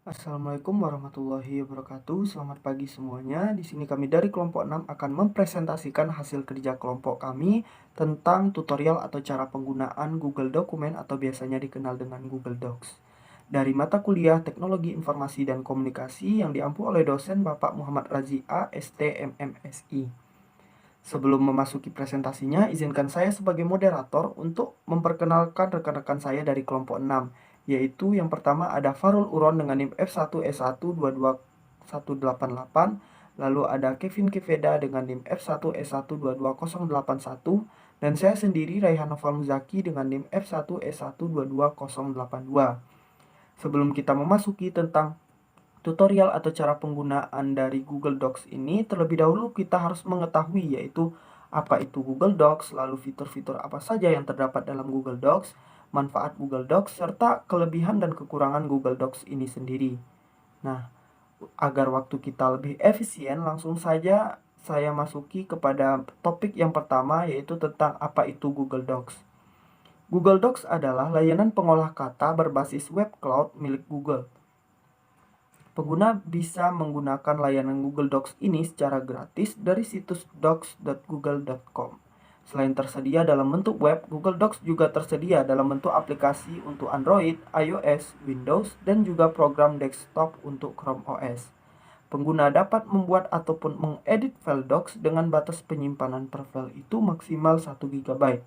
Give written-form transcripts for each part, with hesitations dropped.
Assalamualaikum warahmatullahi wabarakatuh. Selamat pagi semuanya. Di sini kami dari kelompok 6 akan mempresentasikan hasil kerja kelompok kami tentang tutorial atau cara penggunaan Google Dokumen atau biasanya dikenal dengan Google Docs. Dari mata kuliah Teknologi Informasi dan Komunikasi yang diampu oleh dosen Bapak Muhammad Razi A. ST MMSI. Sebelum memasuki presentasinya, izinkan saya sebagai moderator untuk memperkenalkan rekan-rekan saya dari kelompok 6, yaitu yang pertama ada Farul Uron dengan NIM F1S1222188, lalu ada Kevin Keveda dengan NIM F1S1222081, dan saya sendiri Raihan Noval Muzaki dengan NIM F1S1222082. Sebelum kita memasuki tentang tutorial atau cara penggunaan dari Google Docs ini, terlebih dahulu kita harus mengetahui yaitu apa itu Google Docs, lalu fitur-fitur apa saja yang terdapat dalam Google Docs, manfaat Google Docs, serta kelebihan dan kekurangan Google Docs ini sendiri. Nah, agar waktu kita lebih efisien, langsung saja saya masuki kepada topik yang pertama, yaitu tentang apa itu Google Docs. Google Docs adalah layanan pengolah kata berbasis web cloud milik Google. Pengguna bisa menggunakan layanan Google Docs ini secara gratis dari situs docs.google.com. Selain tersedia dalam bentuk web, Google Docs juga tersedia dalam bentuk aplikasi untuk Android, iOS, Windows, dan juga program desktop untuk Chrome OS. Pengguna dapat membuat ataupun mengedit file Docs dengan batas penyimpanan per file itu maksimal 1 GB.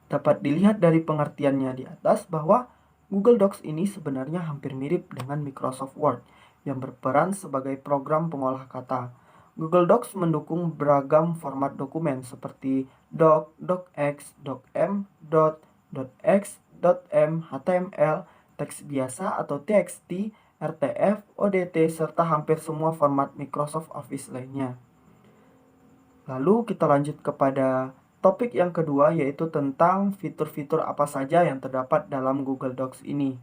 Dapat dilihat dari pengertiannya di atas bahwa Google Docs ini sebenarnya hampir mirip dengan Microsoft Word yang berperan sebagai program pengolah kata. Google Docs mendukung beragam format dokumen seperti doc, docx, docm, dot, docx, dotm, html, teks biasa atau txt, rtf, odt, serta hampir semua format Microsoft Office lainnya. Lalu kita lanjut kepada topik yang kedua, yaitu tentang fitur-fitur apa saja yang terdapat dalam Google Docs ini.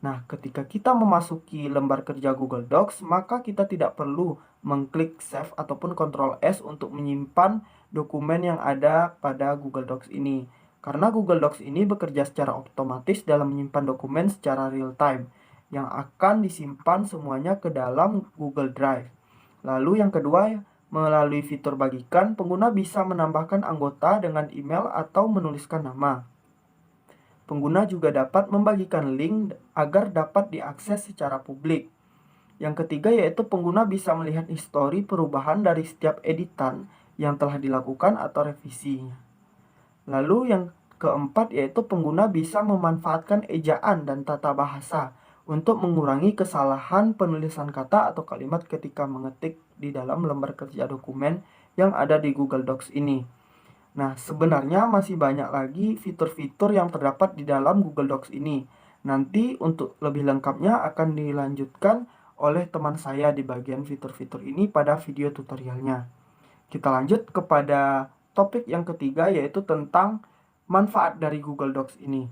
Nah, ketika kita memasuki lembar kerja Google Docs, maka kita tidak perlu mengklik Save ataupun Ctrl S untuk menyimpan dokumen yang ada pada Google Docs ini. Karena Google Docs ini bekerja secara otomatis dalam menyimpan dokumen secara real time, yang akan disimpan semuanya ke dalam Google Drive. Lalu yang kedua, melalui fitur bagikan, pengguna bisa menambahkan anggota dengan email atau menuliskan nama. Pengguna juga dapat membagikan link agar dapat diakses secara publik. Yang ketiga yaitu pengguna bisa melihat histori perubahan dari setiap editan yang telah dilakukan atau revisinya. Lalu yang keempat yaitu pengguna bisa memanfaatkan ejaan dan tata bahasa untuk mengurangi kesalahan penulisan kata atau kalimat ketika mengetik di dalam lembar kerja dokumen yang ada di Google Docs ini. Nah, sebenarnya masih banyak lagi fitur-fitur yang terdapat di dalam Google Docs ini. Nanti untuk lebih lengkapnya akan dilanjutkan oleh teman saya di bagian fitur-fitur ini pada video tutorialnya. Kita lanjut kepada topik yang ketiga, yaitu tentang manfaat dari Google Docs ini.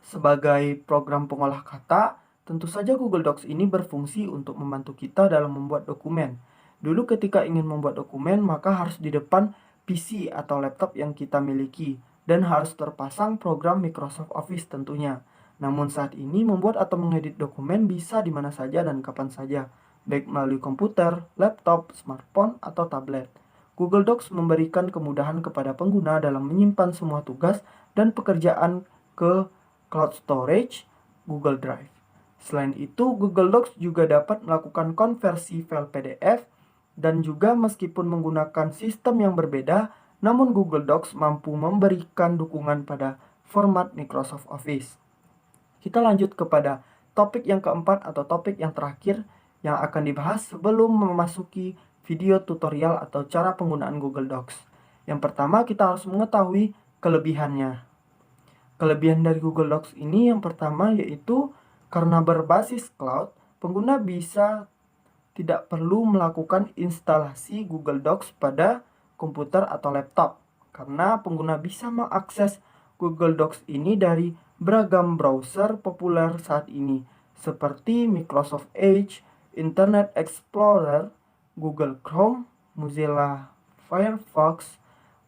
Sebagai program pengolah kata, tentu saja Google Docs ini berfungsi untuk membantu kita dalam membuat dokumen. Dulu ketika ingin membuat dokumen, maka harus di depan PC atau laptop yang kita miliki, dan harus terpasang program Microsoft Office tentunya. Namun saat ini membuat atau mengedit dokumen bisa di mana saja dan kapan saja, baik melalui komputer, laptop, smartphone, atau tablet. Google Docs memberikan kemudahan kepada pengguna dalam menyimpan semua tugas dan pekerjaan ke cloud storage, Google Drive. Selain itu, Google Docs juga dapat melakukan konversi file PDF dan juga meskipun menggunakan sistem yang berbeda, namun Google Docs mampu memberikan dukungan pada format Microsoft Office. Kita lanjut kepada topik yang keempat atau topik yang terakhir yang akan dibahas sebelum memasuki video tutorial atau cara penggunaan Google Docs. Yang pertama, kita harus mengetahui kelebihannya. Kelebihan dari Google Docs ini yang pertama yaitu karena berbasis cloud, pengguna bisa tidak perlu melakukan instalasi Google Docs pada komputer atau laptop, karena pengguna bisa mengakses Google Docs ini dari beragam browser populer saat ini, seperti Microsoft Edge, Internet Explorer, Google Chrome, Mozilla Firefox,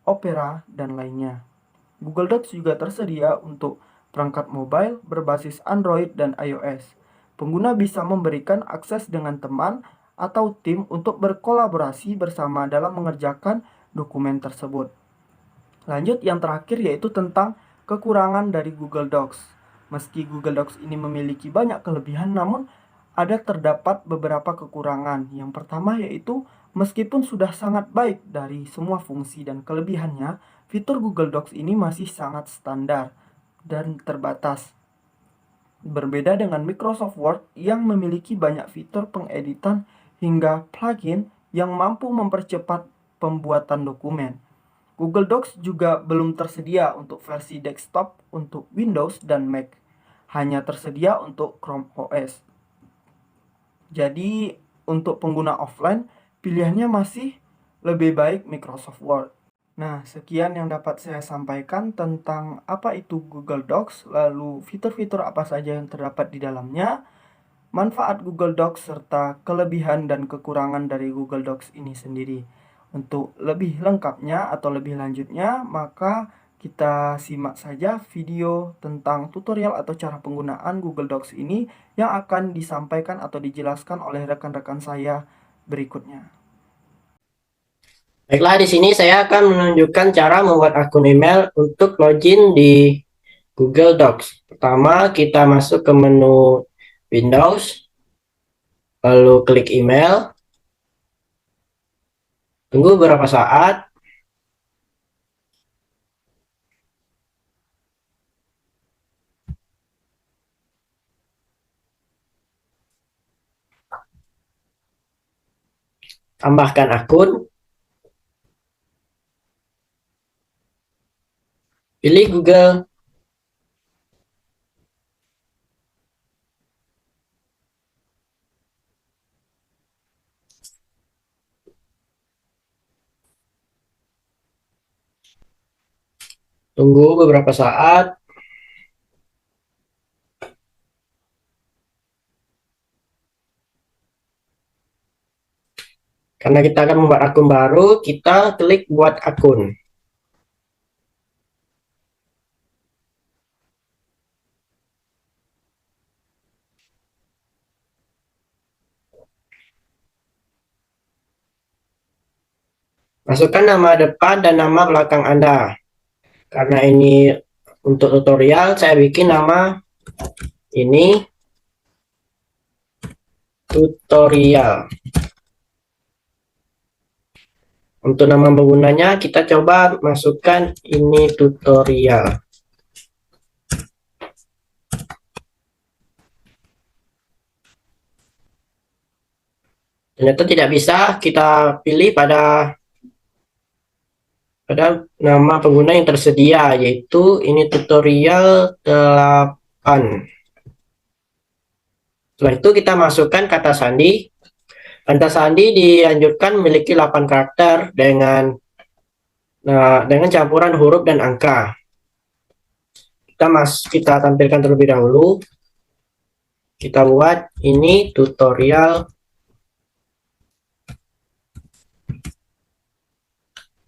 Opera, dan lainnya. Google Docs juga tersedia untuk perangkat mobile berbasis Android dan iOS. Pengguna bisa memberikan akses dengan teman atau tim untuk berkolaborasi bersama dalam mengerjakan dokumen tersebut. Lanjut, yang terakhir yaitu tentang kekurangan dari Google Docs. Meski Google Docs ini memiliki banyak kelebihan, namun terdapat beberapa kekurangan. Yang pertama yaitu meskipun sudah sangat baik dari semua fungsi dan kelebihannya, fitur Google Docs ini masih sangat standar dan terbatas. Berbeda dengan Microsoft Word yang memiliki banyak fitur pengeditan hingga plugin yang mampu mempercepat pembuatan dokumen. Google Docs juga belum tersedia untuk versi desktop untuk Windows dan Mac. Hanya tersedia untuk Chrome OS. Jadi untuk pengguna offline, pilihannya masih lebih baik Microsoft Word. Nah, sekian yang dapat saya sampaikan tentang apa itu Google Docs, lalu fitur-fitur apa saja yang terdapat di dalamnya, manfaat Google Docs, serta kelebihan dan kekurangan dari Google Docs ini sendiri. Untuk lebih lengkapnya atau lebih lanjutnya, maka kita simak saja video tentang tutorial atau cara penggunaan Google Docs ini yang akan disampaikan atau dijelaskan oleh rekan-rekan saya berikutnya. Baiklah, di sini saya akan menunjukkan cara membuat akun email untuk login di Google Docs. Pertama, kita masuk ke menu Windows, lalu klik email, tunggu beberapa saat, tambahkan akun, pilih Google, tunggu beberapa saat, karena kita akan membuat akun baru, kita klik buat akun. Masukkan nama depan dan nama belakang Anda. Karena ini untuk tutorial, saya bikin nama ini tutorial. Untuk nama penggunanya, kita coba masukkan ini tutorial. Ternyata tidak bisa kita pilih pada nama pengguna yang tersedia, yaitu ini tutorial 8. Setelah itu kita masukkan kata sandi. Kata sandi dianjurkan memiliki 8 karakter dengan campuran huruf dan angka. Kita tampilkan terlebih dahulu. Kita buat ini tutorial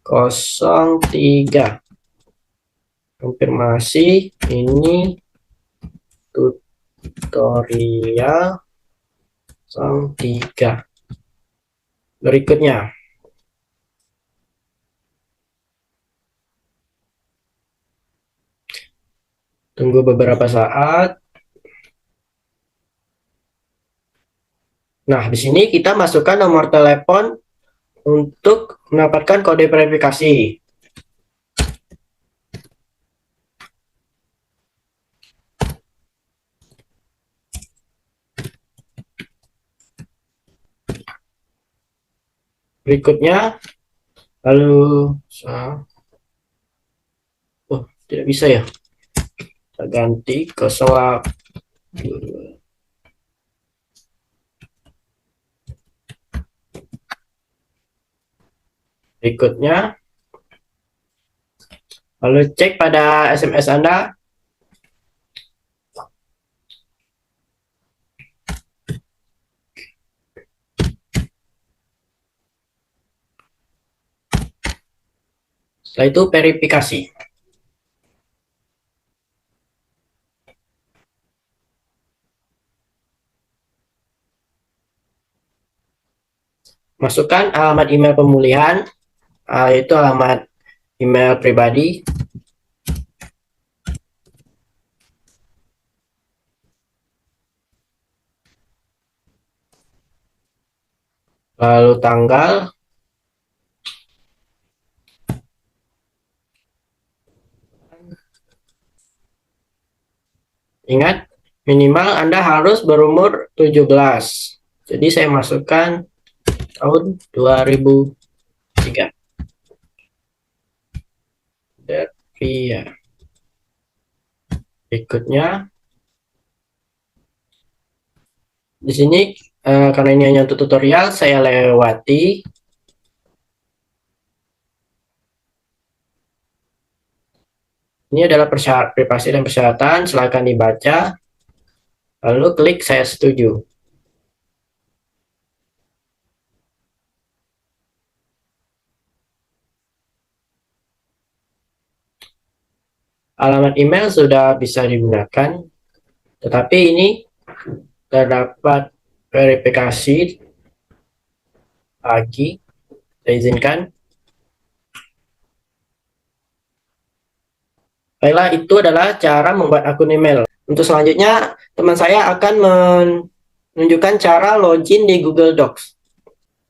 03. Konfirmasi, ini tutorial 03. Berikutnya, tunggu beberapa saat. Nah, di sini kita masukkan nomor telepon untuk mendapatkan kode verifikasi. Berikutnya, lalu tidak bisa ya. Kita ganti ke soal. Berikutnya, lalu cek pada SMS Anda. Setelah itu verifikasi. Masukkan alamat email pemulihan, yaitu alamat email pribadi. Lalu tanggal. Ingat, minimal Anda harus berumur 17. Jadi saya masukkan tahun 2003. Via. Berikutnya, di sini karena ini hanya untuk tutorial, saya lewati. Ini adalah privasi dan persyaratan, silakan dibaca. Lalu klik saya setuju. Alamat email sudah bisa digunakan, tetapi ini terdapat verifikasi lagi. Saya izinkan. Baiklah, itu adalah cara membuat akun email. Untuk selanjutnya, teman saya akan menunjukkan cara login di Google Docs.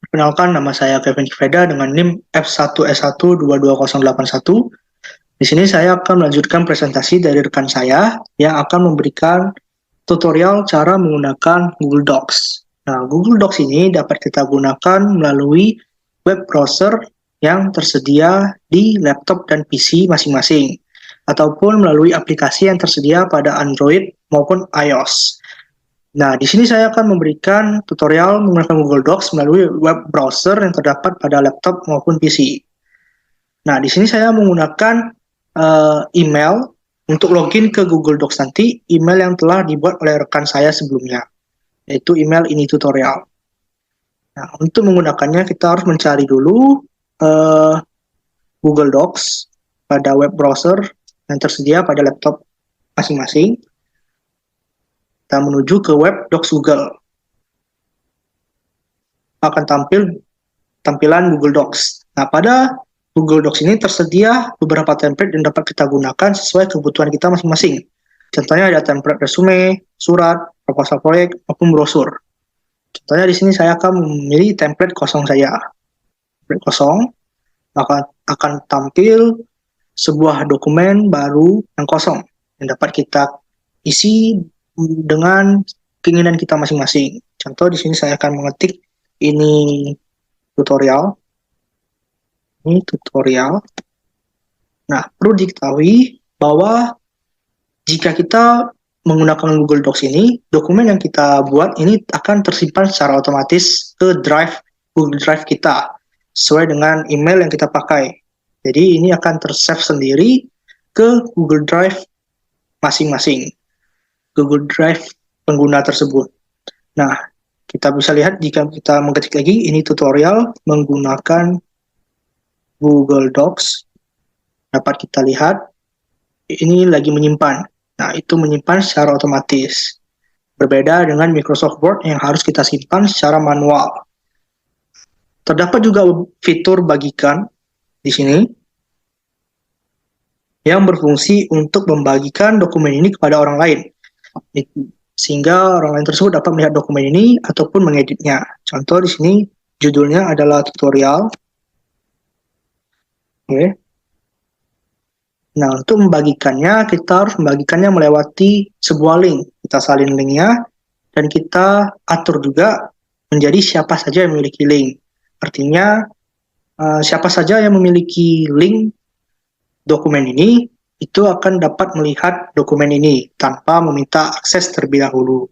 Perkenalkan, nama saya Kevin Kiveda dengan NIM F1S1222081. Di sini saya akan melanjutkan presentasi dari rekan saya yang akan memberikan tutorial cara menggunakan Google Docs. Nah, Google Docs ini dapat kita gunakan melalui web browser yang tersedia di laptop dan PC masing-masing, ataupun melalui aplikasi yang tersedia pada Android maupun iOS. Nah, di sini saya akan memberikan tutorial menggunakan Google Docs melalui web browser yang terdapat pada laptop maupun PC. Nah, di sini saya menggunakan email untuk login ke Google Docs nanti, email yang telah dibuat oleh rekan saya sebelumnya, yaitu email ini tutorial. Nah, untuk menggunakannya kita harus mencari dulu Google Docs pada web browser yang tersedia pada laptop masing-masing. Kita menuju ke web Docs Google. Akan tampilan Google Docs. Nah, pada Google Docs ini tersedia beberapa template yang dapat kita gunakan sesuai kebutuhan kita masing-masing. Contohnya ada template resume, surat, proposal proyek, maupun brosur. Contohnya di sini saya akan memilih template kosong saya. Template kosong akan tampil sebuah dokumen baru yang kosong yang dapat kita isi dengan keinginan kita masing-masing. Contoh di sini saya akan mengetik ini tutorial. Ini tutorial. Nah, perlu diketahui bahwa jika kita menggunakan Google Docs ini, dokumen yang kita buat ini akan tersimpan secara otomatis ke Google Drive kita, sesuai dengan email yang kita pakai. Jadi ini akan tersave sendiri ke Google Drive masing-masing, Google Drive pengguna tersebut. Nah, kita bisa lihat jika kita mengetik lagi, ini tutorial menggunakan Google Docs. Dapat kita lihat, ini lagi menyimpan. Nah, itu menyimpan secara otomatis. Berbeda dengan Microsoft Word yang harus kita simpan secara manual. Terdapat juga fitur bagikan di sini yang berfungsi untuk membagikan dokumen ini kepada orang lain, sehingga orang lain tersebut dapat melihat dokumen ini ataupun mengeditnya. Contoh di sini judulnya adalah tutorial. Oke. Nah, untuk membagikannya, kita harus membagikannya melewati sebuah link. Kita salin linknya, dan kita atur juga menjadi siapa saja yang memiliki link. Artinya, siapa saja yang memiliki link dokumen ini, itu akan dapat melihat dokumen ini tanpa meminta akses terlebih dahulu.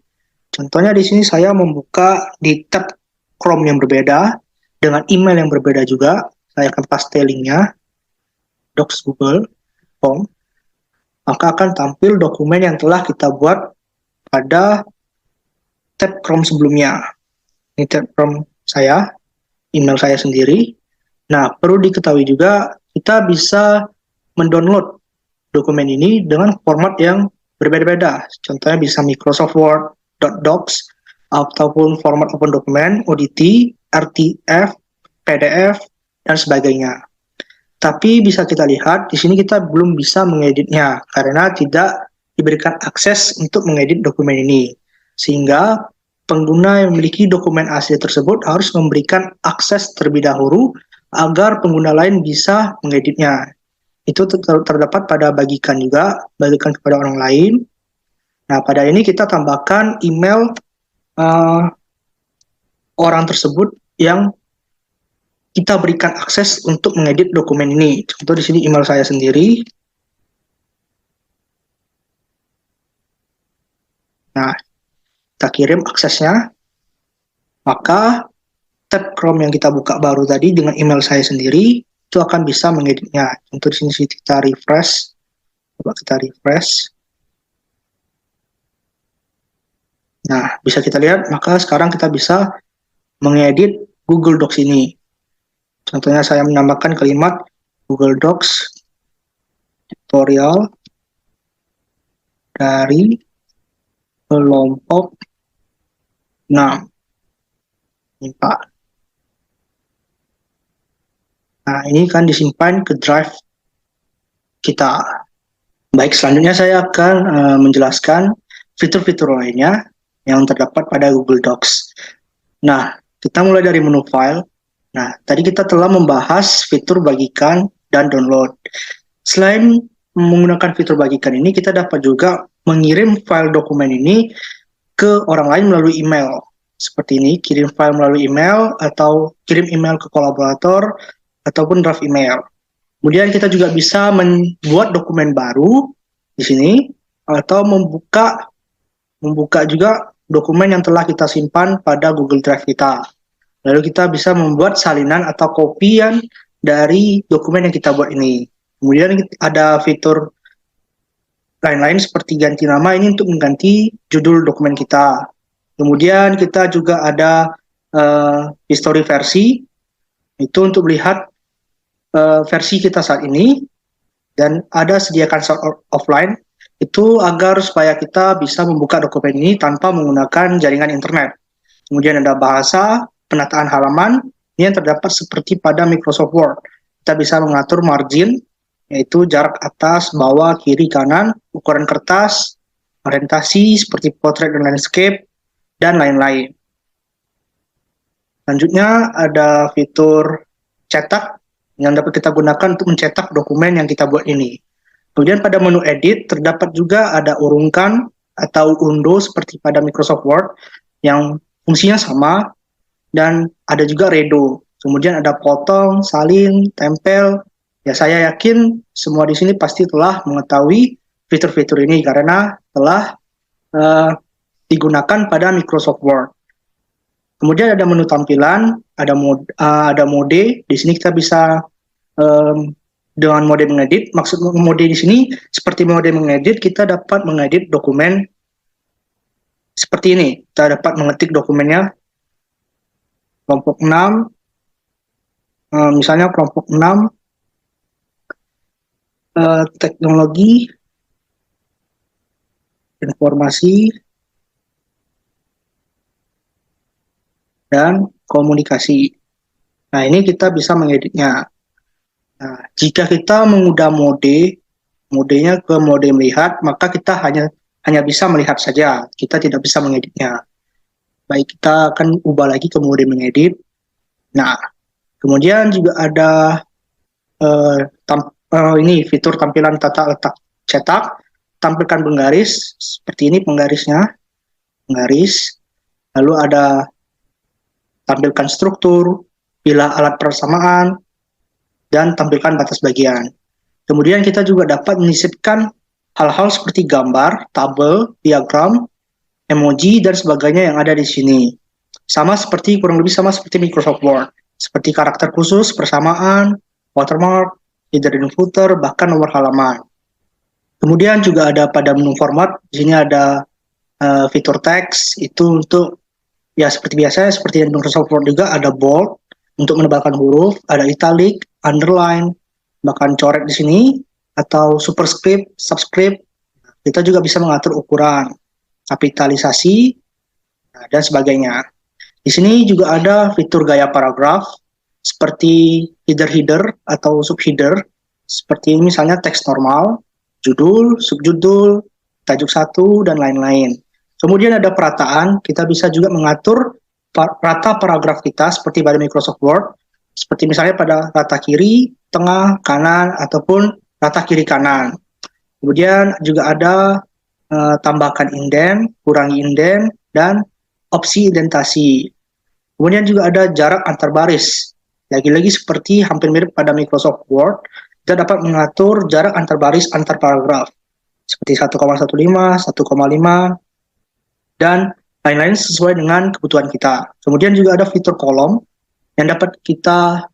Contohnya di sini saya membuka di tab Chrome yang berbeda, dengan email yang berbeda juga. Saya akan paste linknya, Docs Google. Maka akan tampil dokumen yang telah kita buat pada tab Chrome sebelumnya. Ini tab Chrome saya, email saya sendiri. Nah, perlu diketahui juga kita bisa mendownload dokumen ini dengan format yang berbeda-beda. Contohnya bisa Microsoft Word, .docs, ataupun format open dokumen, ODT, RTF, PDF, dan sebagainya. Tapi bisa kita lihat di sini kita belum bisa mengeditnya karena tidak diberikan akses untuk mengedit dokumen ini. Sehingga pengguna yang memiliki dokumen asli tersebut harus memberikan akses terlebih dahulu agar pengguna lain bisa mengeditnya. Itu terdapat pada bagikan juga, bagikan kepada orang lain. Nah, pada ini kita tambahkan email orang tersebut yang kita berikan akses untuk mengedit dokumen ini. Contoh di sini email saya sendiri. Nah, kita kirim aksesnya. Maka tab Chrome yang kita buka baru tadi dengan email saya sendiri itu akan bisa mengeditnya. Contoh di sini kita refresh. Coba kita refresh. Nah, bisa kita lihat, maka sekarang kita bisa mengedit Google Docs ini. Contohnya saya menambahkan kalimat Google Docs tutorial dari kelompok 6. Ini Pak. Nah, ini kan disimpan ke drive kita. Baik, selanjutnya saya akan menjelaskan fitur-fitur lainnya yang terdapat pada Google Docs. Nah, kita mulai dari menu file. Nah, tadi kita telah membahas fitur bagikan dan download. Selain menggunakan fitur bagikan ini, kita dapat juga mengirim file dokumen ini ke orang lain melalui email. Seperti ini, kirim file melalui email atau kirim email ke kolaborator ataupun draft email. Kemudian kita juga bisa membuat dokumen baru di sini atau membuka juga dokumen yang telah kita simpan pada Google Drive kita. Lalu kita bisa membuat salinan atau kopian dari dokumen yang kita buat ini. Kemudian ada fitur lain-lain seperti ganti nama ini untuk mengganti judul dokumen kita. Kemudian kita juga ada history versi, itu untuk melihat versi kita saat ini. Dan ada sediakan source offline, itu agar supaya kita bisa membuka dokumen ini tanpa menggunakan jaringan internet. Kemudian ada bahasa, penataan halaman, ini yang terdapat seperti pada Microsoft Word. Kita bisa mengatur margin, yaitu jarak atas, bawah, kiri, kanan, ukuran kertas, orientasi seperti portrait dan landscape, dan lain-lain. Selanjutnya ada fitur cetak yang dapat kita gunakan untuk mencetak dokumen yang kita buat ini. Kemudian pada menu edit terdapat juga ada urungkan atau undo seperti pada Microsoft Word yang fungsinya sama, dan ada juga redo. Kemudian ada potong, salin, tempel. Ya, saya yakin semua di sini pasti telah mengetahui fitur-fitur ini karena telah digunakan pada Microsoft Word. Kemudian ada menu tampilan, ada mode. Di sini kita bisa dengan mode mengedit. Maksud mode di sini seperti mode mengedit, kita dapat mengedit dokumen seperti ini. Kita dapat mengetik dokumennya kelompok 6, misalnya kelompok 6 teknologi informasi dan komunikasi. Nah, ini kita bisa mengeditnya. Nah, jika kita mengubah modenya ke mode melihat, maka kita hanya bisa melihat saja. Kita tidak bisa mengeditnya. Baik, kita akan ubah lagi ke mode mengedit. Nah, kemudian juga ada ini fitur tampilan tata letak cetak, tampilkan penggaris, seperti ini penggarisnya, penggaris. Lalu ada tampilkan struktur, pilih alat persamaan, dan tampilkan batas bagian. Kemudian kita juga dapat menyisipkan hal-hal seperti gambar, tabel, diagram, emoji, dan sebagainya yang ada di sini. Kurang lebih sama seperti Microsoft Word. Seperti karakter khusus, persamaan, watermark, header dan footer, bahkan nomor halaman. Kemudian juga ada pada menu format, di sini ada fitur teks, itu untuk, ya seperti biasa, seperti di Microsoft Word juga ada bold, untuk menebalkan huruf, ada italic, underline, bahkan coret di sini, atau superscript, subscript. Kita juga bisa mengatur ukuran, kapitalisasi, dan sebagainya. Di sini juga ada fitur gaya paragraf seperti header-header atau subheader, seperti misalnya teks normal, judul, subjudul, tajuk satu, dan lain-lain. Kemudian ada perataan, kita bisa juga mengatur rata paragraf kita seperti pada Microsoft Word, seperti misalnya pada rata kiri, tengah, kanan, ataupun rata kiri kanan. Kemudian juga ada tambahkan indent, kurangi indent, dan opsi indentasi. Kemudian juga ada jarak antar baris. Lagi-lagi seperti hampir mirip pada Microsoft Word, kita dapat mengatur jarak antar baris antar paragraf. Seperti 1,15, 1,5, dan lain-lain sesuai dengan kebutuhan kita. Kemudian juga ada fitur kolom yang dapat kita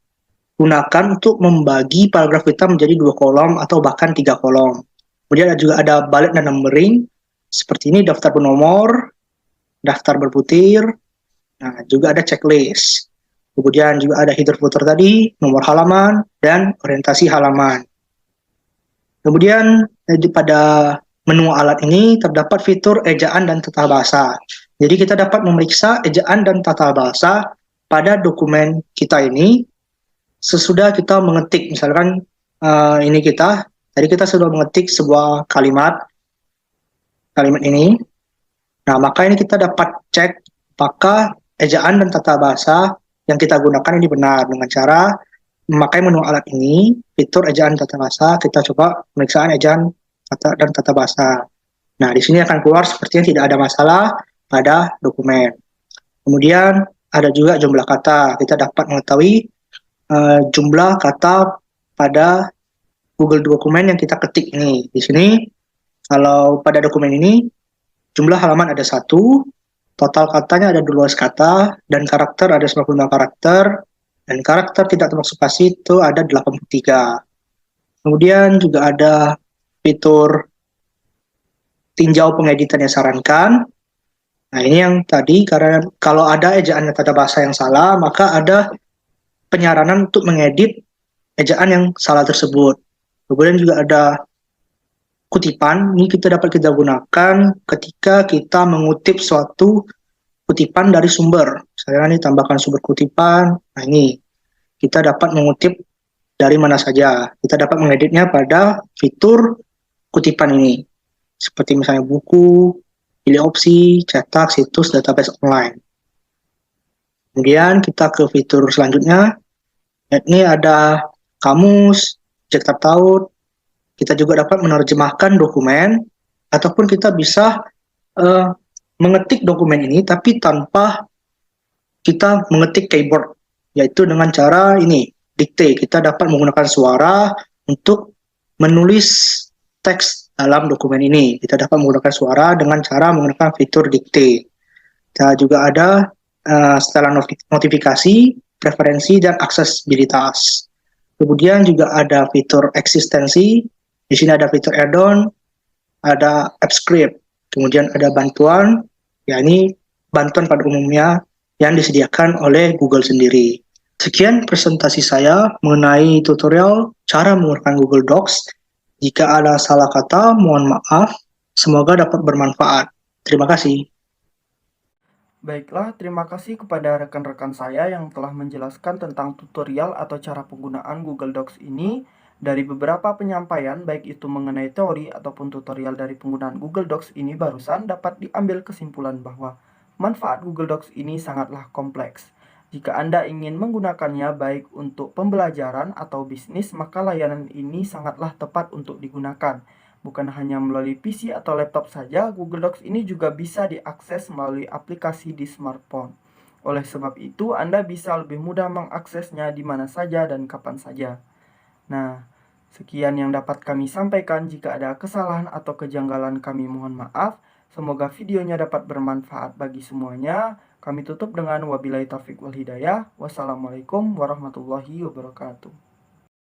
gunakan untuk membagi paragraf kita menjadi 2 kolom atau bahkan 3 kolom. Kemudian juga ada bullet dan numbering, seperti ini daftar bernomor, daftar berbutir, nah juga ada checklist. Kemudian juga ada header footer tadi, nomor halaman, dan orientasi halaman. Kemudian pada menu alat ini terdapat fitur ejaan dan tata bahasa. Jadi kita dapat memeriksa ejaan dan tata bahasa pada dokumen kita ini sesudah kita mengetik. Misalkan tadi kita sudah mengetik sebuah kalimat ini. Nah, maka ini kita dapat cek apakah ejaan dan tata bahasa yang kita gunakan ini benar dengan cara memakai menu alat ini, fitur ejaan tata bahasa, kita coba pemeriksaan ejaan dan tata bahasa. Nah, di sini akan keluar sepertinya tidak ada masalah pada dokumen. Kemudian ada juga jumlah kata. Kita dapat mengetahui jumlah kata pada Google dokumen yang kita ketik ini. Di sini, kalau pada dokumen ini, jumlah halaman ada 1, total katanya ada 12 kata, dan karakter ada 95 karakter, dan karakter tidak termasuk spasi itu ada 83. Kemudian juga ada fitur tinjau pengeditan yang sarankan. Nah, ini yang tadi, karena kalau ada ejaan dan tata bahasa yang salah, maka ada penyaranan untuk mengedit ejaan yang salah tersebut. Kemudian juga ada kutipan, ini kita dapat kita gunakan ketika kita mengutip suatu kutipan dari sumber. Misalnya ini tambahkan sumber kutipan, nah ini kita dapat mengutip dari mana saja. Kita dapat mengeditnya pada fitur kutipan ini. Seperti misalnya buku, pilih opsi, cetak, situs, database online. Kemudian kita ke fitur selanjutnya. Ini ada kamus, cek taut. Kita juga dapat menerjemahkan dokumen, ataupun kita bisa mengetik dokumen ini tapi tanpa kita mengetik keyboard, yaitu dengan cara ini, dikte. Kita dapat menggunakan suara untuk menulis teks dalam dokumen ini. Kita dapat menggunakan suara dengan cara menggunakan fitur dikte. Kita juga ada setelan notifikasi, preferensi, dan aksesibilitas. Kemudian juga ada fitur eksistensi. Di sini ada fitur add-on, ada app script, kemudian ada bantuan, yakni bantuan pada umumnya yang disediakan oleh Google sendiri. Sekian presentasi saya mengenai tutorial cara menggunakan Google Docs. Jika ada salah kata, mohon maaf. Semoga dapat bermanfaat. Terima kasih. Baiklah, terima kasih kepada rekan-rekan saya yang telah menjelaskan tentang tutorial atau cara penggunaan Google Docs ini. Dari beberapa penyampaian, baik itu mengenai teori ataupun tutorial dari penggunaan Google Docs ini barusan dapat diambil kesimpulan bahwa manfaat Google Docs ini sangatlah kompleks. Jika Anda ingin menggunakannya baik untuk pembelajaran atau bisnis, maka layanan ini sangatlah tepat untuk digunakan. Bukan hanya melalui PC atau laptop saja, Google Docs ini juga bisa diakses melalui aplikasi di smartphone. Oleh sebab itu, Anda bisa lebih mudah mengaksesnya di mana saja dan kapan saja. Nah, sekian yang dapat kami sampaikan. Jika ada kesalahan atau kejanggalan, kami mohon maaf. Semoga videonya dapat bermanfaat bagi semuanya. Kami tutup dengan wabillahi taufiq wal hidayah. Wassalamualaikum warahmatullahi wabarakatuh.